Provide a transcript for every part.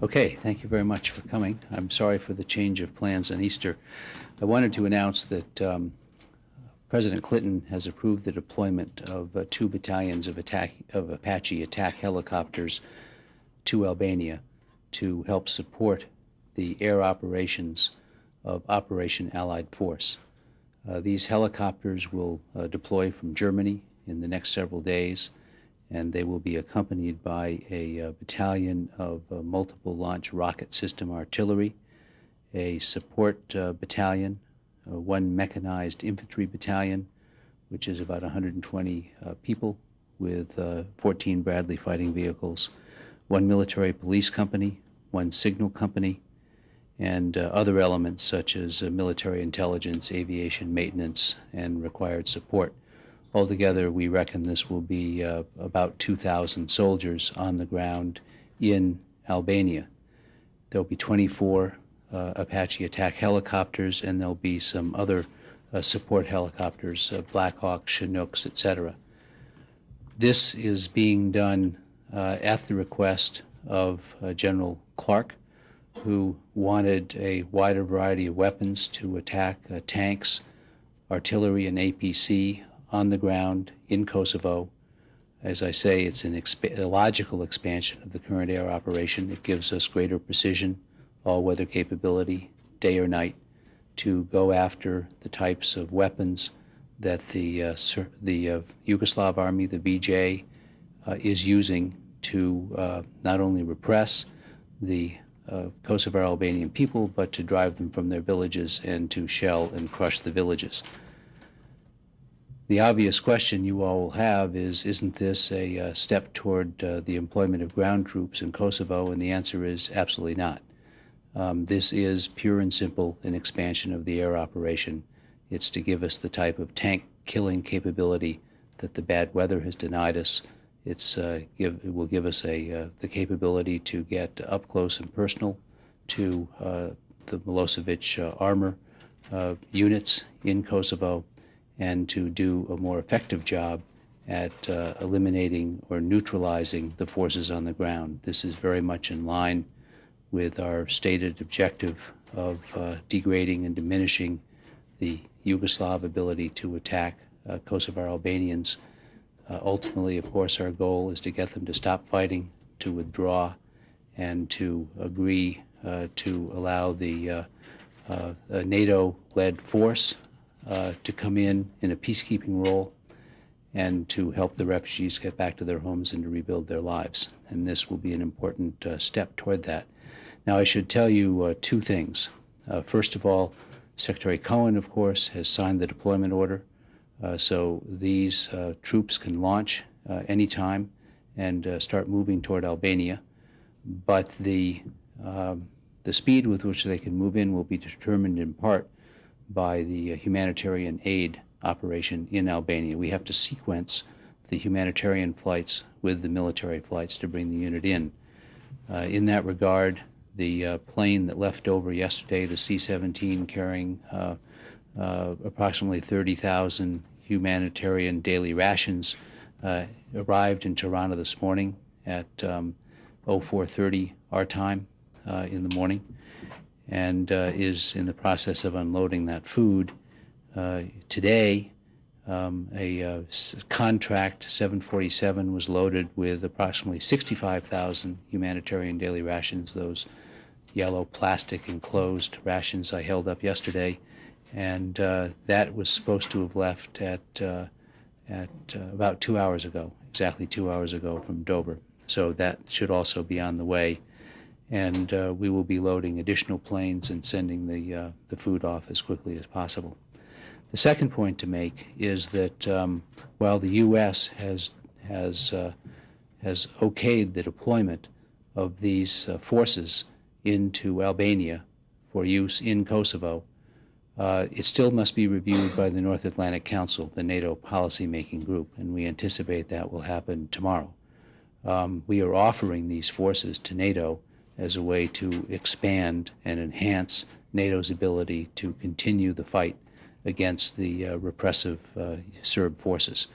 Okay, thank you very much for coming. I'm sorry for the change of plans on Easter. I wanted to announce that President Clinton has approved the deployment of 2 battalions of Apache attack helicopters to Albania to help support the air operations of Operation Allied Force. These helicopters will deploy from Germany in the next several days, and they will be accompanied by a battalion of multiple launch rocket system artillery, a support battalion, 1 mechanized infantry battalion, which is about 120 people with 14 Bradley fighting vehicles, 1 military police company, 1 signal company, and other elements such as military intelligence, aviation maintenance, and required support. Altogether, we reckon this will be about 2,000 soldiers on the ground in Albania. There will be 24 Apache attack helicopters, and there'll be some other support helicopters, Black Hawks, Chinooks, etc. This is being done at the request of General Clark, who wanted a wider variety of weapons to attack tanks, artillery, and APC on the ground in Kosovo. As I say, it's a logical expansion of the current air operation. It gives us greater precision, all-weather capability, day or night, to go after the types of weapons that the Yugoslav Army, the VJ, is using to not only repress the Kosovar Albanian people, but to drive them from their villages and to shell and crush the villages. The obvious question you all will have is, isn't this a step toward the employment of ground troops in Kosovo? And the answer is absolutely not. This is pure and simple an expansion of the air operation. It's to give us the type of tank killing capability that the bad weather has denied us. It will give us the capability to get up close and personal to the Milosevic armor units in Kosovo, and to do a more effective job at eliminating or neutralizing the forces on the ground. This is very much in line with our stated objective of degrading and diminishing the Yugoslav ability to attack Kosovar Albanians. Ultimately, of course, our goal is to get them to stop fighting, to withdraw, and to agree to allow the NATO-led force to come in a peacekeeping role and to help the refugees get back to their homes and to rebuild their lives. And this will be an important step toward that. Now, I should tell you 2 things. First of all, Secretary Cohen, of course, has signed the deployment order. So these troops can launch anytime and start moving toward Albania. But the speed with which they can move in will be determined in part by the humanitarian aid operation in Albania. We have to sequence the humanitarian flights with the military flights to bring the unit in. In that regard, the plane that left over yesterday, the C-17, carrying approximately 30,000 humanitarian daily rations, arrived in Tirana this morning at 04:30 our time in the morning, and is in the process of unloading that food. Today, a contract 747 was loaded with approximately 65,000 humanitarian daily rations, those yellow plastic enclosed rations I held up yesterday, and that was supposed to have left at about 2 hours ago, exactly 2 hours ago from Dover. So that should also be on the way, and we will be loading additional planes and sending the food off as quickly as possible. The second point to make is that while the U.S. has okayed the deployment of these forces into Albania for use in Kosovo, it still must be reviewed by the North Atlantic Council, the NATO policymaking group, and we anticipate that will happen tomorrow. We are offering these forces to NATO as a way to expand and enhance NATO's ability to continue the fight against the repressive Serb forces.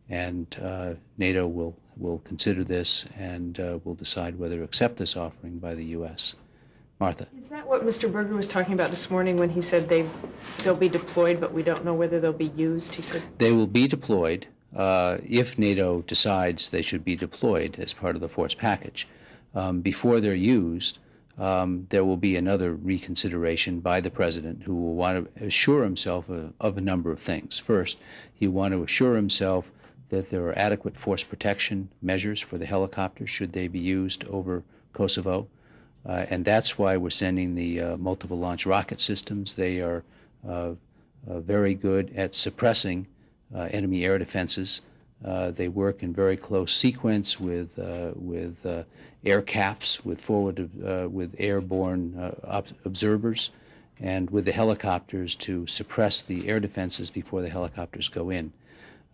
and NATO will consider this and will decide whether to accept this offering by the U.S. Martha. Is that what Mr. Berger was talking about this morning when he said they'll be deployed, but we don't know whether they'll be used? He said they will be deployed if NATO decides they should be deployed as part of the force package. Before they're used, there will be another reconsideration by the President, who will want to assure himself of a number of things. First, he will want to assure himself that there are adequate force protection measures for the helicopters should they be used over Kosovo. And that's why we're sending the multiple launch rocket systems. They are very good at suppressing enemy air defenses. They work in very close sequence with air caps, with airborne observers, and with the helicopters to suppress the air defenses before the helicopters go in.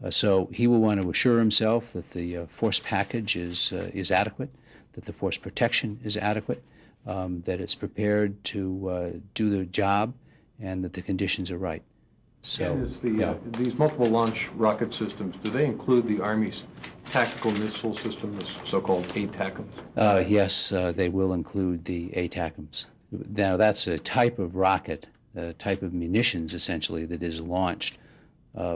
So he will want to assure himself that the force package is adequate, that the force protection is adequate, that it's prepared to do the job, and that the conditions are right. So, these multiple launch rocket systems, do they include the Army's tactical missile system, the so-called ATACMS? Yes, they will include the ATACMS. Now, that's a type of rocket, a type of munitions, essentially, that is launched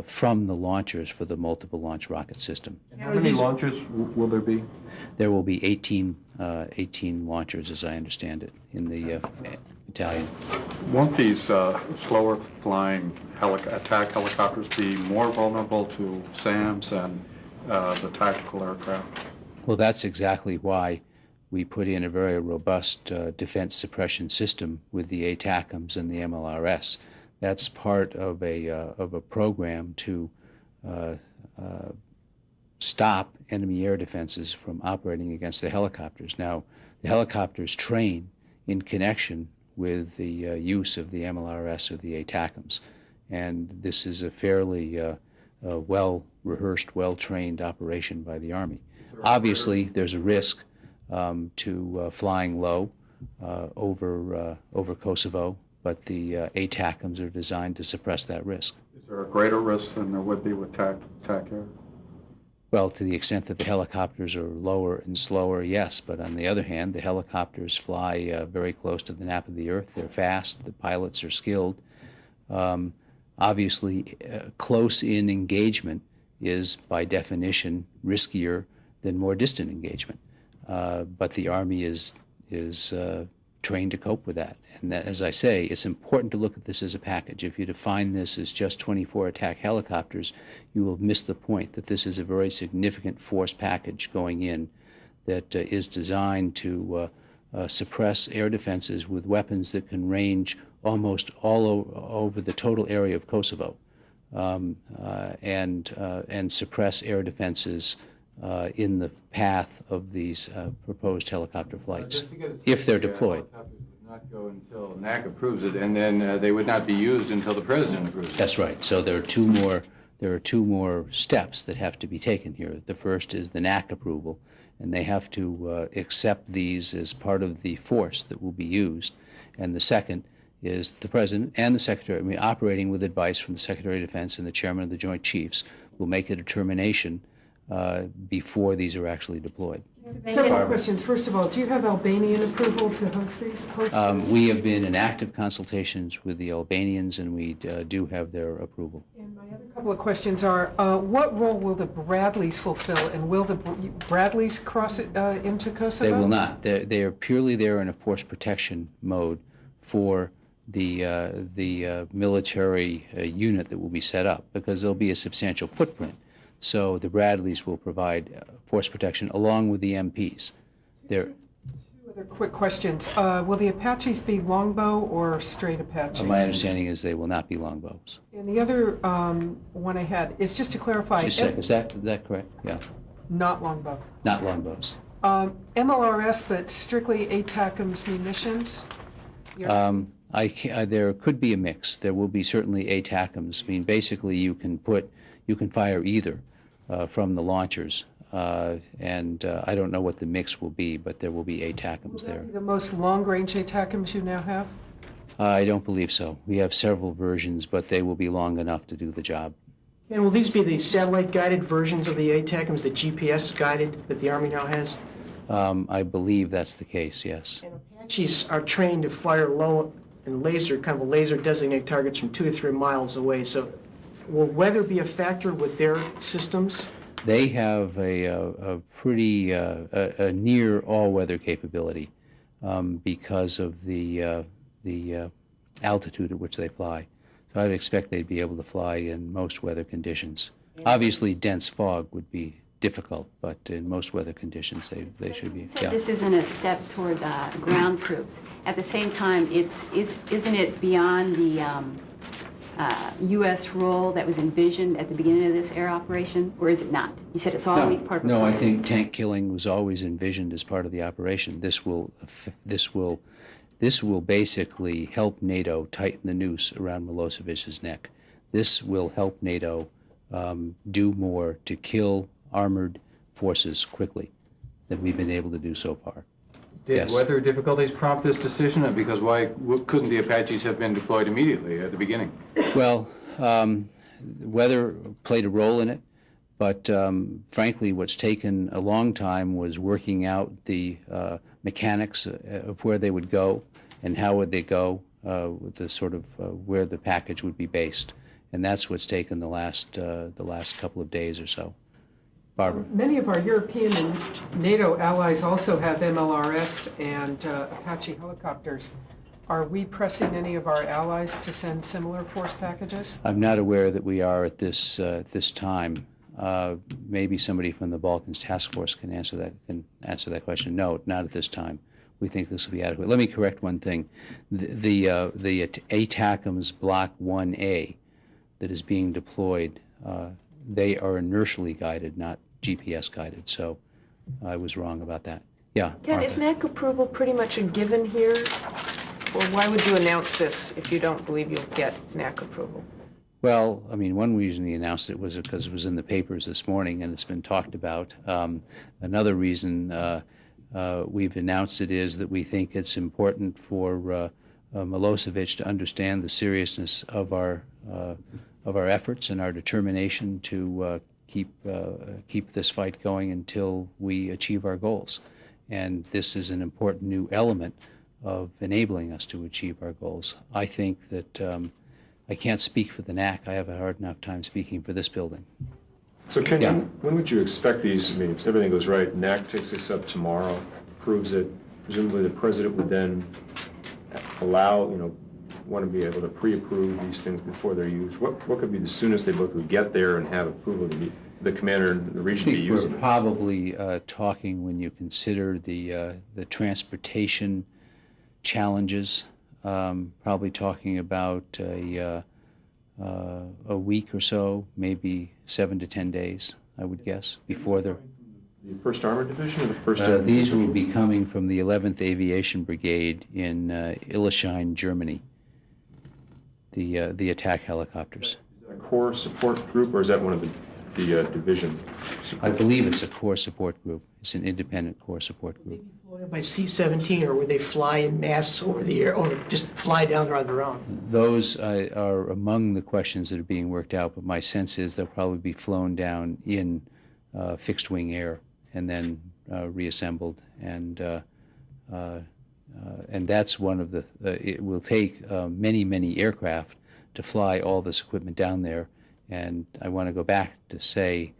from the launchers for the multiple launch rocket system. And how many launchers will there be? There will be 18 launchers, as I understand it, in the battalion. Won't these slower flying attack helicopters be more vulnerable to SAMs and the tactical aircraft? Well, that's exactly why we put in a very robust defense suppression system with the ATACMS and the MLRS. That's part of a program to stop enemy air defenses from operating against the helicopters. Now, the helicopters train in connection with the use of the MLRS or the ATACMS, and this is a fairly well-rehearsed, well-trained operation by the Army. Obviously, there's a risk to flying low over Kosovo, but the ATACMS are designed to suppress that risk. Is there a greater risk than there would be with TAC air? Well, to the extent that the helicopters are lower and slower, yes, but on the other hand, the helicopters fly very close to the nap of the earth. They're fast, the pilots are skilled. Obviously, close-in engagement is, by definition, riskier than more distant engagement. But the Army is trained to cope with that. And that, as I say, it's important to look at this as a package. If you define this as just 24 attack helicopters, you will miss the point that this is a very significant force package going in that is designed to suppress air defenses with weapons that can range almost all over the total area of Kosovo, and suppress air defenses in the path of these proposed helicopter flights, if they're deployed. Helicopters would not go until NAC approves it, and then they would not be used until the President approves it. That's right. So there are two more steps that have to be taken here. The first is the NAC approval, and they have to accept these as part of the force that will be used. And the second is the President and the Secretary, operating with advice from the Secretary of Defense and the Chairman of the Joint Chiefs, will make a determination before these are actually deployed. several questions. First of all, do you have Albanian approval to host these? We have been in active consultations with the Albanians, and we do have their approval. And my other couple of questions are, what role will the Bradleys fulfill, and will the Bradleys cross it into Kosovo? They will not. They are purely there in a force protection mode for the military unit that will be set up, because there'll be a substantial footprint. So the Bradleys will provide force protection along with the MPs. Two other quick questions. Will the Apaches be longbow or straight Apache? My understanding is they will not be longbows. And the other one I had is just to clarify. Just a sec. Is that correct? Yeah. Not longbow. Not longbows. MLRS, but strictly ATACMS munitions? There could be a mix. There will be certainly ATACMS. Basically, you can fire either from the launchers, and I don't know what the mix will be, but there will be ATACMS there. Will that be the most long-range ATACMS you now have? I don't believe so. We have several versions, but they will be long enough to do the job. And will these be the satellite-guided versions of the ATACMs, the GPS-guided that the Army now has? I believe that's the case, yes. And Apaches are trained to fire low and laser, kind of a laser designated targets from 2 to 3 miles away. So will weather be a factor with their systems? They have a pretty a near all-weather capability because of the altitude at which they fly. So I'd expect they'd be able to fly in most weather conditions. Obviously, dense fog would be difficult, but in most weather conditions, they should be. So this isn't a step toward ground troops. At the same time, isn't it beyond the U.S. role that was envisioned at the beginning of this air operation, or is it not? You said it's always part of the No, I plan. think tank killing was always envisioned as part of the operation. This will basically help NATO tighten the noose around Milosevic's neck. This will help NATO do more to kill armored forces quickly than we've been able to do so far. Did Yes. weather difficulties prompt this decision? And because why couldn't the Apaches have been deployed immediately at the beginning? Well, weather played a role in it, but frankly, what's taken a long time was working out the mechanics of where they would go and how would they go, the sort of where the package would be based, and that's what's taken the last couple of days or so. Barbara. Many of our European and NATO allies also have MLRS and Apache helicopters. Are we pressing any of our allies to send similar force packages? I'm not aware that we are at this time. Maybe somebody from the Balkans task force can answer that question. No, not at this time. We think this will be adequate. Let me correct one thing. The ATACMS Block 1A that is being deployed, they are inertially guided, not GPS guided. So I was wrong about that. Yeah. Ken, Martha. is NAC approval pretty much a given here? Or why would you announce this if you don't believe you'll get NAC approval? Well, I mean, one reason we announced it was because it was in the papers this morning and it's been talked about. Another reason we've announced it is that we think it's important for Milosevic to understand the seriousness of our efforts and our determination to keep this fight going until we achieve our goals. And this is an important new element of enabling us to achieve our goals. I think that I can't speak for the NAC. I have a hard enough time speaking for this building. So Ken, Yeah. when would you expect these, I mean, if everything goes right, NAC takes this up tomorrow, approves it, presumably the president would then allow, want to be able to pre-approve these things before they're used. What could be the soonest they both would get there and have approval to the commander and the I region be think using we're it? probably talking, when you consider the transportation challenges, probably talking about a week or so, maybe 7 to 10 days, I would guess, before they're. The 1st Armored Division or the 1st Air These Division? will be coming from the 11th Aviation Brigade in Illesheim, Germany, the attack helicopters. Is that a core support group or is that one of the division support? I believe it's a core support group. It's an independent core support group. Flown by C-17, or would they fly in mass over the air, or just fly down there on their own? Those are among the questions that are being worked out, but my sense is they'll probably be flown down in fixed-wing air and then reassembled. And that's one of the, it will take many aircraft to fly all this equipment down there. And I want to go back to say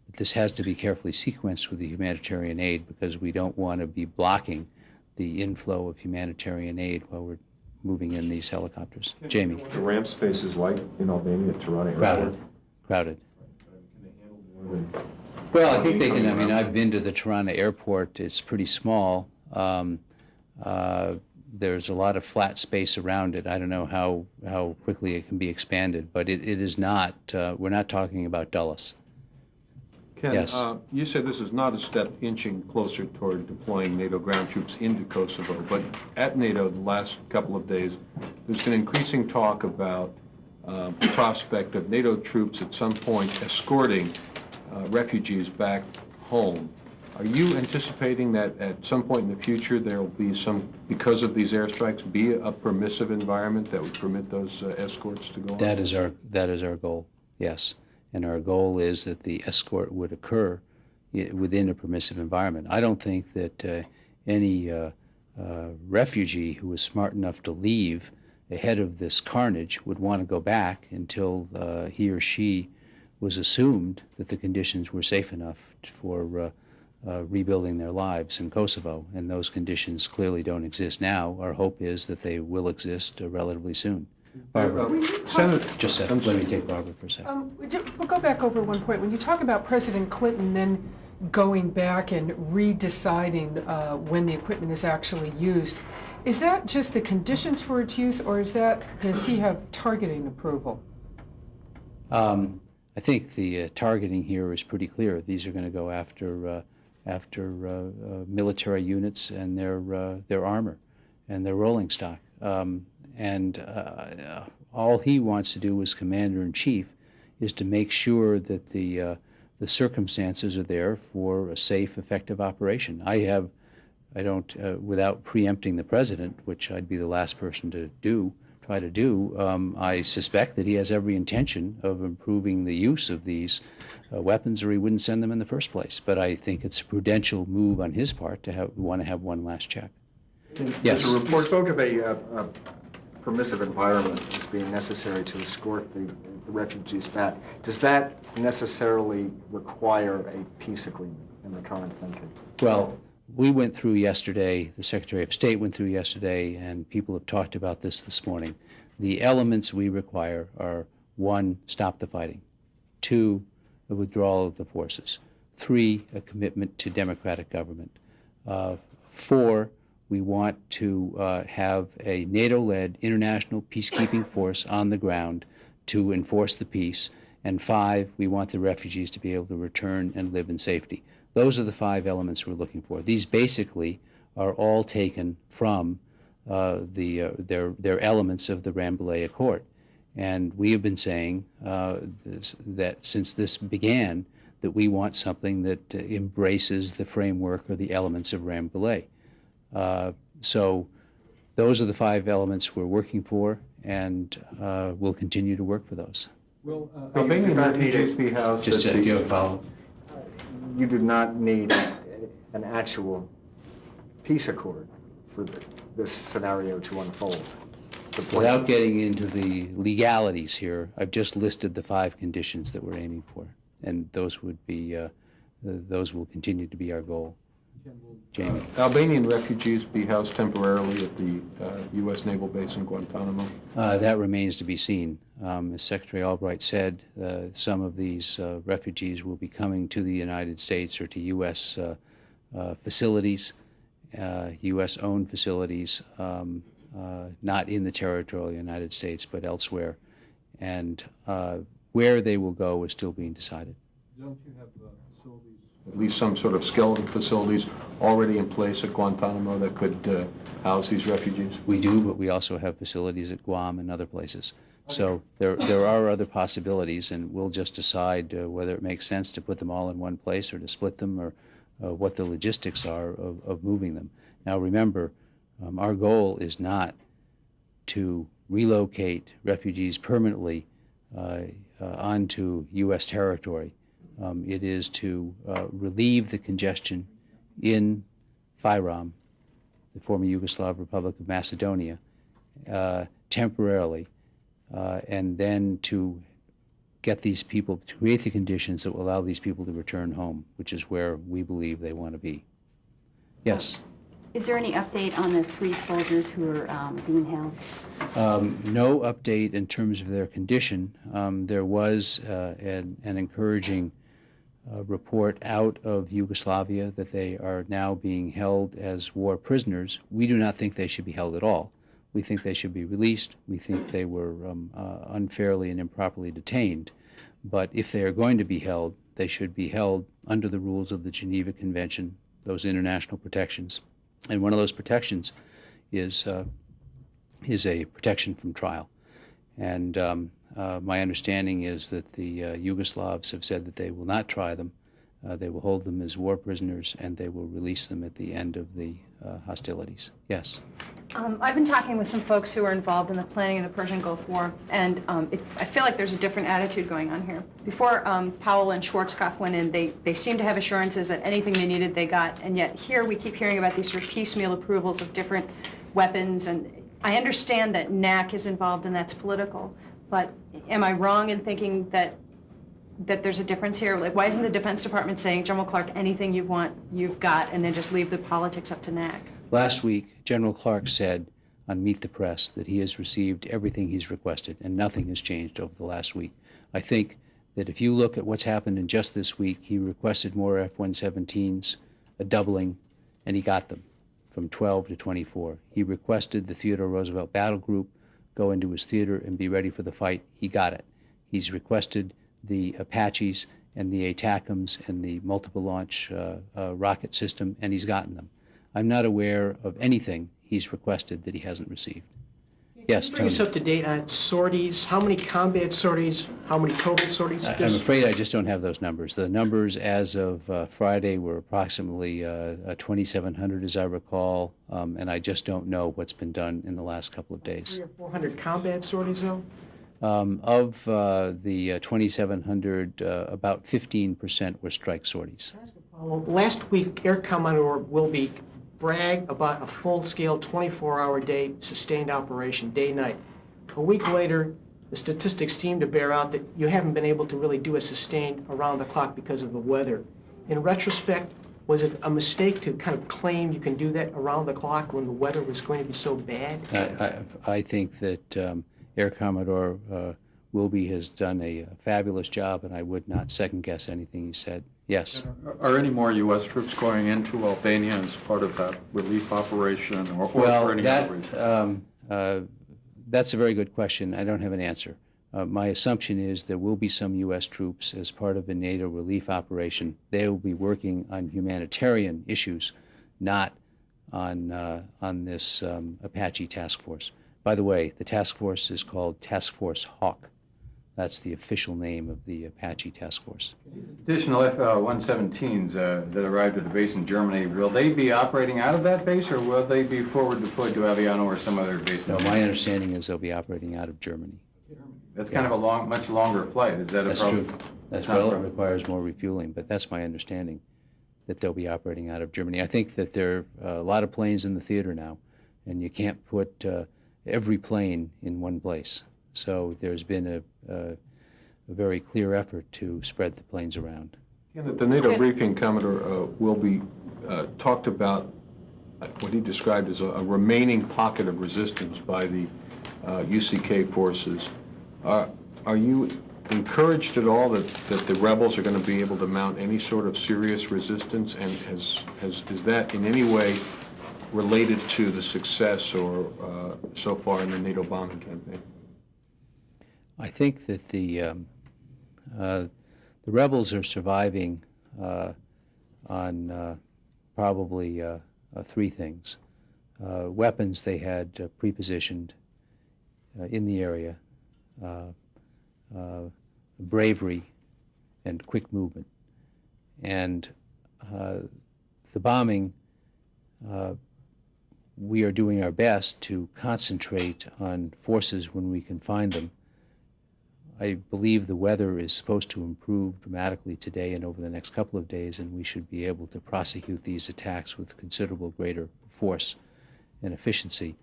that this has to be carefully sequenced with the humanitarian aid because we don't want to be blocking the inflow of humanitarian aid while we're moving in these helicopters. Jamie. The ramp space is like in Albania at Tirana Airport? Crowded. Can they handle more than? Well, I think they can. I mean, I've been to the Tirana airport. It's pretty small. There's a lot of flat space around it. I don't know how quickly it can be expanded, but it is not, we're not talking about Dulles. Ken, Yes. you said this is not a step inching closer toward deploying NATO ground troops into Kosovo, but at NATO the last couple of days, there's been increasing talk about the prospect of NATO troops at some point escorting refugees back home. Are you anticipating that at some point in the future there will be because of these airstrikes, be a permissive environment that would permit those escorts to go on? That is our goal, yes. and our goal is that the escort would occur within a permissive environment. I don't think that any refugee who was smart enough to leave ahead of this carnage would want to go back until he or she was assumed that the conditions were safe enough for rebuilding their lives in Kosovo, and those conditions clearly don't exist now. Our hope is that they will exist relatively soon. Barbara, Senator, just a second. Let me take Barbara for a second. We'll go back over one point. When you talk about President Clinton then going back and redeciding when the equipment is actually used, is that just the conditions for its use, or does he have targeting approval? I think the targeting here is pretty clear. These are going to go after military units and their armor and their rolling stock. All he wants to do as commander-in-chief is to make sure that the circumstances are there for a safe, effective operation. Without preempting the president, which I'd be the last person to try to do, I suspect that he has every intention of improving the use of these weapons, or he wouldn't send them in the first place. But I think it's a prudential move on his part to want to have one last check. Yes. You spoke of a permissive environment as being necessary to escort the refugees back. Does that necessarily require a peace agreement in the current thinking? Well, we went through yesterday, the Secretary of State went through yesterday, and people have talked about this morning. The elements we require are: 1, stop the fighting; 2, the withdrawal of the forces; 3, a commitment to democratic government; 4, we want to have a NATO-led international peacekeeping force on the ground to enforce the peace; and 5, we want the refugees to be able to return and live in safety. Those are the 5 elements we're looking for. These basically are all taken from their elements of the Rambouillet Accord. And we have been saying that since this began, that we want something that embraces the framework or the elements of Rambouillet. So those are the 5 elements we're working for, and we'll continue to work for those. Will Albanian refugees be housed Just at do you have a the... follow-up? You do not need an actual peace accord for this scenario to unfold. Without getting into the legalities here, I've just listed the 5 conditions that we're aiming for, and those would be, those will continue to be our goal. Jamie. Albanian refugees be housed temporarily at the U.S. Naval Base in Guantanamo? That remains to be seen. As Secretary Albright said, some of these refugees will be coming to the United States or to U.S. Facilities, U.S.-owned facilities, not in the territorial United States, but elsewhere. And where they will go is still being decided. Don't you have facilities, at least some sort of skeleton facilities already in place at Guantanamo that could house these refugees? We do, but we also have facilities at Guam and other places. So there are other possibilities, and we'll just decide whether it makes sense to put them all in one place or to split them, or what the logistics are of moving them. Now remember, our goal is not to relocate refugees permanently onto U.S. territory. It is to relieve the congestion in FYROM, the former Yugoslav Republic of Macedonia, temporarily, and then to get these people, to create the conditions that will allow these people to return home, which is where we believe they want to be. Yes? Is there any update on the 3 soldiers who are being held? No update in terms of their condition. There was an encouraging report out of Yugoslavia that they are now being held as war prisoners. We do not think they should be held at all. We think they should be released. We think they were unfairly and improperly detained. But if they are going to be held, they should be held under the rules of the Geneva Convention, those international protections. And one of those protections is a protection from trial. And my understanding is that the Yugoslavs have said that they will not try them They will hold them as war prisoners, and they will release them at the end of the hostilities. Yes. I've been talking with some folks who are involved in the planning of the Persian Gulf War, and I feel like there's a different attitude going on here. Before Powell and Schwarzkopf went in, they seemed to have assurances that anything they needed they got, and yet here we keep hearing about these sort of piecemeal approvals of different weapons, and I understand that NAC is involved and that's political, but am I wrong in thinking that there's a difference here? Like, why isn't the Defense Department saying, General Clark, anything you want, you've got, and then just leave the politics up to NAC? Last week, General Clark said on Meet the Press that he has received everything he's requested, and nothing has changed over the last week. I think that if you look at what's happened in just this week, he requested more F-117s, a doubling, and he got them from 12 to 24. He requested the Theodore Roosevelt Battle Group go into his theater and be ready for the fight. He got it. He's requested the Apaches and the ATACMS and the multiple launch rocket system, and he's gotten them. I'm not aware of anything he's requested that he hasn't received. Yes, Bring us Tony. up to date on sorties, how many combat sorties, how many total sorties? I'm afraid I just don't have those numbers. The numbers as of Friday were approximately 2,700, as I recall, and I just don't know what's been done in the last couple of days. 300 or 400 combat sorties, though? Of the 2,700, about 15% were strike sorties. Last week, Air Commodore Wilby bragged about a full-scale 24-hour day sustained operation, day-night. A week later, the statistics seem to bear out that you haven't been able to really do a sustained around-the-clock because of the weather. In retrospect, was it a mistake to kind of claim you can do that around the clock when the weather was going to be so bad? I think that Air Commodore Wilby has done a fabulous job, and I would not second-guess anything he said. Yes. Are any more U.S. troops going into Albania as part of that relief operation or Well, for any other reason? that's a very good question. I don't have an answer. My assumption is there will be some U.S. troops as part of a NATO relief operation. They will be working on humanitarian issues, not on this Apache task force. By the way, the task force is called Task Force Hawk. That's the official name of the Apache task force. Additional F-117s that arrived at the base in Germany, will they be operating out of that base, or will they be forward deployed to Aviano or some other base? No, my understanding is they'll be operating out of Germany. That's kind of a much longer flight. Is that a That's problem? true. That's not a well, it problem. requires more refueling, but that's my understanding, that they'll be operating out of Germany. I think that there are a lot of planes in the theater now, and you can't put every plane in one place. So there's been a very clear effort to spread the planes around. At the NATO briefing, Commodore Wilby talked about what he described as a remaining pocket of resistance by the UCK forces. Are you encouraged at all that the rebels are going to be able to mount any sort of serious resistance, and is that in any way related to the success or so far in the NATO bombing campaign? I think that the rebels are surviving on probably three things. Weapons they had pre-positioned in the area, bravery, and quick movement. And the bombing, we are doing our best to concentrate on forces when we can find them. I believe the weather is supposed to improve dramatically today and over the next couple of days, and we should be able to prosecute these attacks with considerable greater force and efficiency.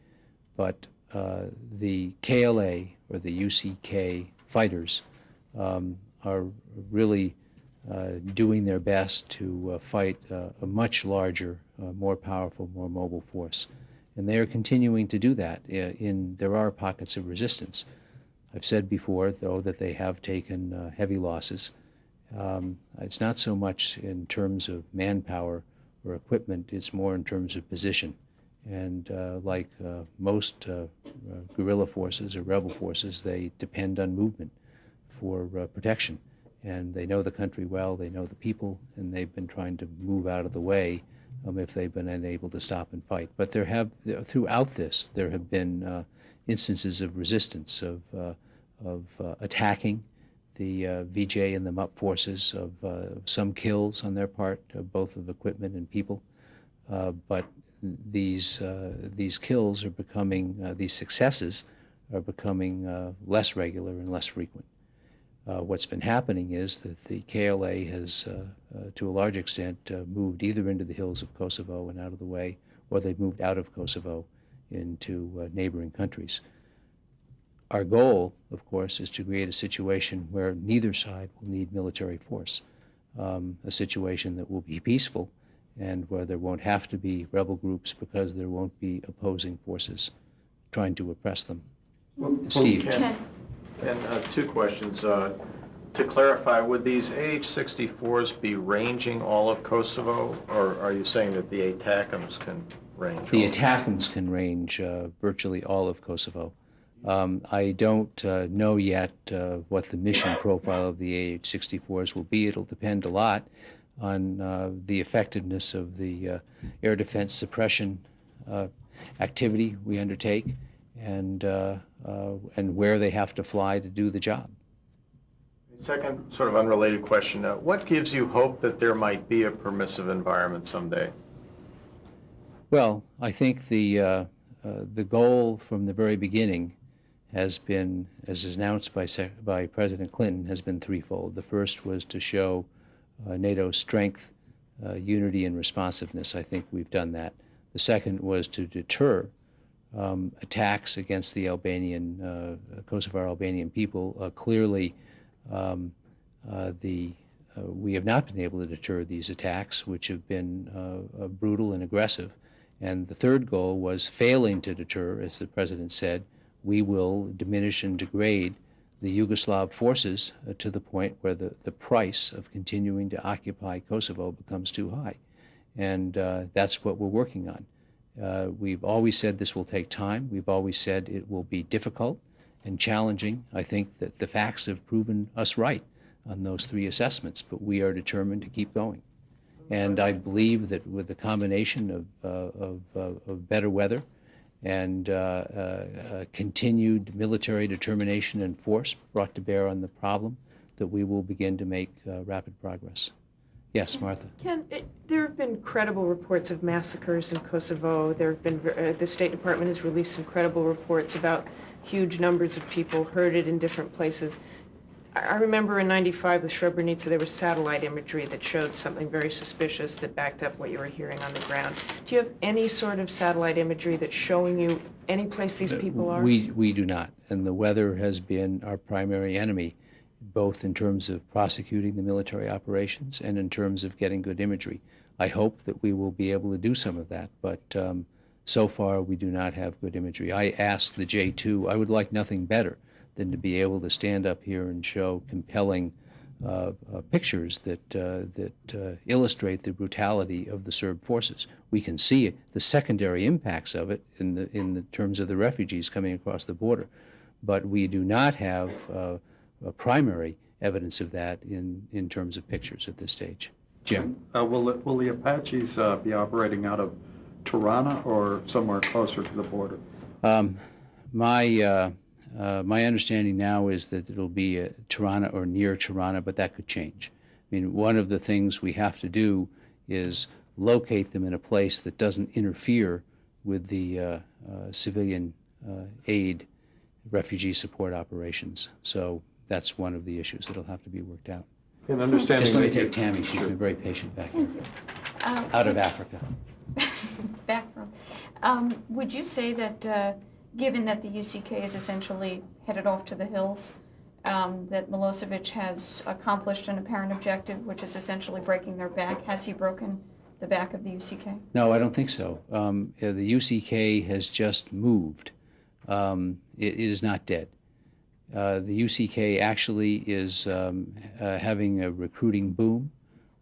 But the KLA, or the UCK fighters, are really doing their best to fight a much larger, more powerful, more mobile force. And they are continuing to do that. There are pockets of resistance. I've said before, though, that they have taken heavy losses. It's not so much in terms of manpower or equipment, it's more in terms of position. And like most guerrilla forces or rebel forces, they depend on movement for protection. And they know the country well, they know the people, and they've been trying to move out of the way if they've been unable to stop and fight. But throughout this, there have been instances of resistance, of attacking the VJ and the MUP forces of some kills on their part, both of equipment and people. But these kills are becoming, these successes are becoming less regular and less frequent. What's been happening is that the KLA has, to a large extent, moved either into the hills of Kosovo and out of the way, or they've moved out of Kosovo into neighboring countries. Our goal, of course, is to create a situation where neither side will need military force, a situation that will be peaceful and where there won't have to be rebel groups because there won't be opposing forces trying to oppress them. Steve. And two questions. To clarify, would these AH-64s be ranging all of Kosovo, or are you saying that the ATACMs can range? The ATACMs can range virtually all of Kosovo. I don't know yet what the mission profile of the AH-64s will be. It'll depend a lot on the effectiveness of the air defense suppression activity we undertake and where they have to fly to do the job. Second, sort of unrelated question. What gives you hope that there might be a permissive environment someday? Well, I think the goal from the very beginning has been, as announced by President Clinton, has been threefold. The first was to show NATO's strength, unity, and responsiveness. I think we've done that. The second was to deter attacks against the Albanian, Kosovar Albanian people. Clearly, we have not been able to deter these attacks, which have been brutal and aggressive. And the third goal was, failing to deter, as the President said, we will diminish and degrade the Yugoslav forces to the point where the price of continuing to occupy Kosovo becomes too high. And that's what we're working on. We've always said this will take time. We've always said it will be difficult and challenging. I think that the facts have proven us right on those three assessments, but we are determined to keep going. And I believe that with the combination of better weather and continued military determination and force brought to bear on the problem, that we will begin to make rapid progress. Yes, Martha. Ken, there have been credible reports of massacres in Kosovo. There have been, the State Department has released some credible reports about huge numbers of people herded in different places. I remember in '95 with Srebrenica, there was satellite imagery that showed something very suspicious that backed up what you were hearing on the ground. Do you have any sort of satellite imagery that's showing you any place these people are? We do not, and the weather has been our primary enemy, both in terms of prosecuting the military operations and in terms of getting good imagery. I hope that we will be able to do some of that, but so far we do not have good imagery. I asked the J2, I would like nothing better than to be able to stand up here and show compelling pictures that illustrate the brutality of the Serb forces. We can see the secondary impacts of it in the terms of the refugees coming across the border, but we do not have primary evidence of that in terms of pictures at this stage. Jim? Will the Apaches be operating out of Tirana or somewhere closer to the border? My understanding now is that it'll be Tirana or near Tirana, but that could change. I mean, one of the things we have to do is locate them in a place that doesn't interfere with the civilian aid refugee support operations. So that's one of the issues that'll have to be worked out. And understanding Just let me that- take Tammy. She's been very patient back here. Out of Africa. Back from. Would you say that, given that the UCK is essentially headed off to the hills, that Milosevic has accomplished an apparent objective, which is essentially breaking their back? Has he broken the back of the UCK? No, I don't think so. The UCK has just moved. It is not dead. The UCK actually is having a recruiting boom.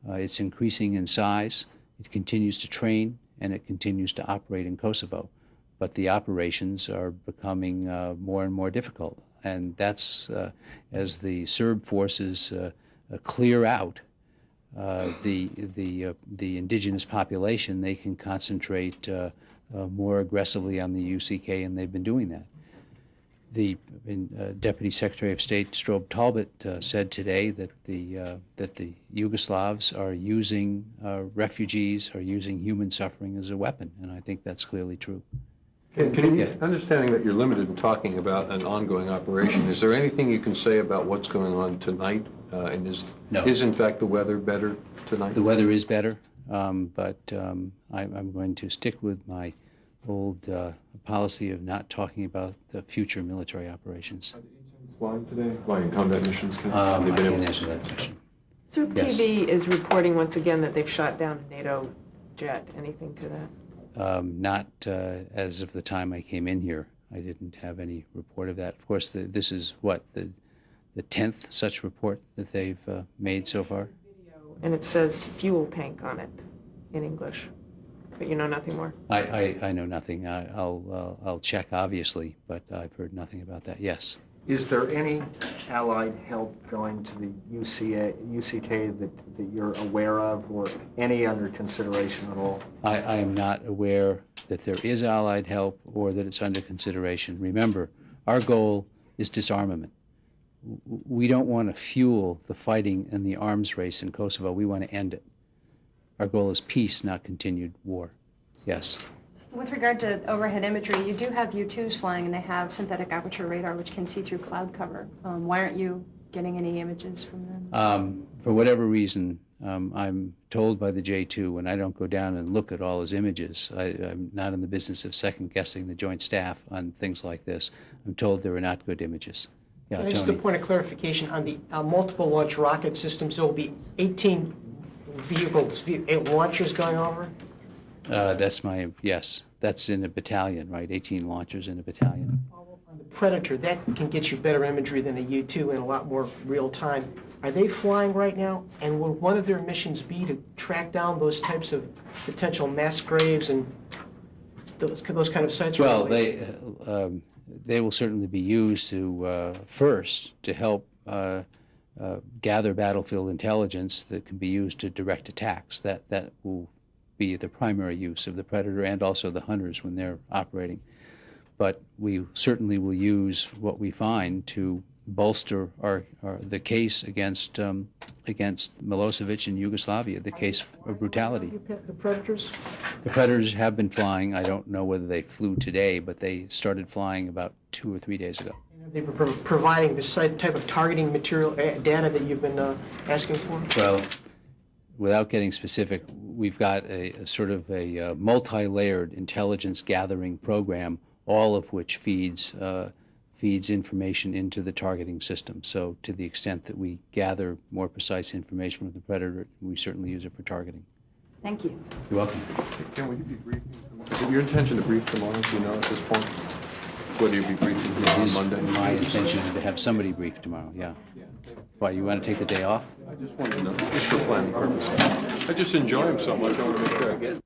It's increasing in size. It continues to train, and it continues to operate in Kosovo. But the operations are becoming more and more difficult. And that's as the Serb forces clear out the indigenous population, they can concentrate more aggressively on the UCK, and they've been doing that. Deputy Secretary of State Strobe Talbot said today that the Yugoslavs are using refugees, are using human suffering as a weapon, and I think that's clearly true. Can you, Yeah. understanding that you're limited in talking about an ongoing operation, is there anything you can say about what's going on tonight? And No. is in fact the weather better tonight? The weather is better, but I'm going to stick with my old policy of not talking about the future military operations. Flying today? Flying combat missions? I They've been can't able- answer that question. Sur Yes. TV is reporting once again that they've shot down a NATO jet. Anything to that? Not as of the time I came in here. I didn't have any report of that. Of course, this is what, the 10th such report that they've made so far? And it says fuel tank on it in English, but you know nothing more? I know nothing. I'll check, obviously, but I've heard nothing about that. Yes. Is there any Allied help going to the UCK that you're aware of, or any under consideration at all? I am not aware that there is Allied help or that it's under consideration. Remember, our goal is disarmament. We don't want to fuel the fighting and the arms race in Kosovo. We want to end it. Our goal is peace, not continued war. Yes. With regard to overhead imagery, you do have U-2s flying, and they have synthetic aperture radar, which can see through cloud cover. Why aren't you getting any images from them? For whatever reason, I'm told by the J2 when I don't go down and look at all his images, I'm not in the business of second-guessing the Joint Staff on things like this. I'm told there are not good images. Yeah, And just a Tony. point of clarification, on the multiple launch rocket systems, there will be 18 launchers going over? Yes, that's in a battalion, right? 18 launchers in a battalion. On the Predator, that can get you better imagery than a U-2 and a lot more real time. Are they flying right now? And will one of their missions be to track down those types of potential mass graves and those kind of sites? Well, they will certainly be used to first to help gather battlefield intelligence that can be used to direct attacks. That will be the primary use of the Predator and also the hunters when they're operating. But we certainly will use what we find to bolster the case against Milosevic in Yugoslavia, the case of brutality. The Predators? The Predators have been flying. I don't know whether they flew today, but they started flying about 2 or 3 days ago. They were providing the type of targeting material, data that you've been asking for? Well, without getting specific, we've got a sort of a multi-layered intelligence gathering program, all of which feeds information into the targeting system. So to the extent that we gather more precise information from the Predator, we certainly use it for targeting. Thank you. You're welcome. Ken, will you be briefing? Is it your intention to brief tomorrow, do you know at this point? Whether you'll be briefing It on is Monday? my intention to have somebody brief tomorrow, yeah. Why, you want to take the day off? I just wanted to know, just for planning purposes. I just enjoy them so much, I want to make sure I get it.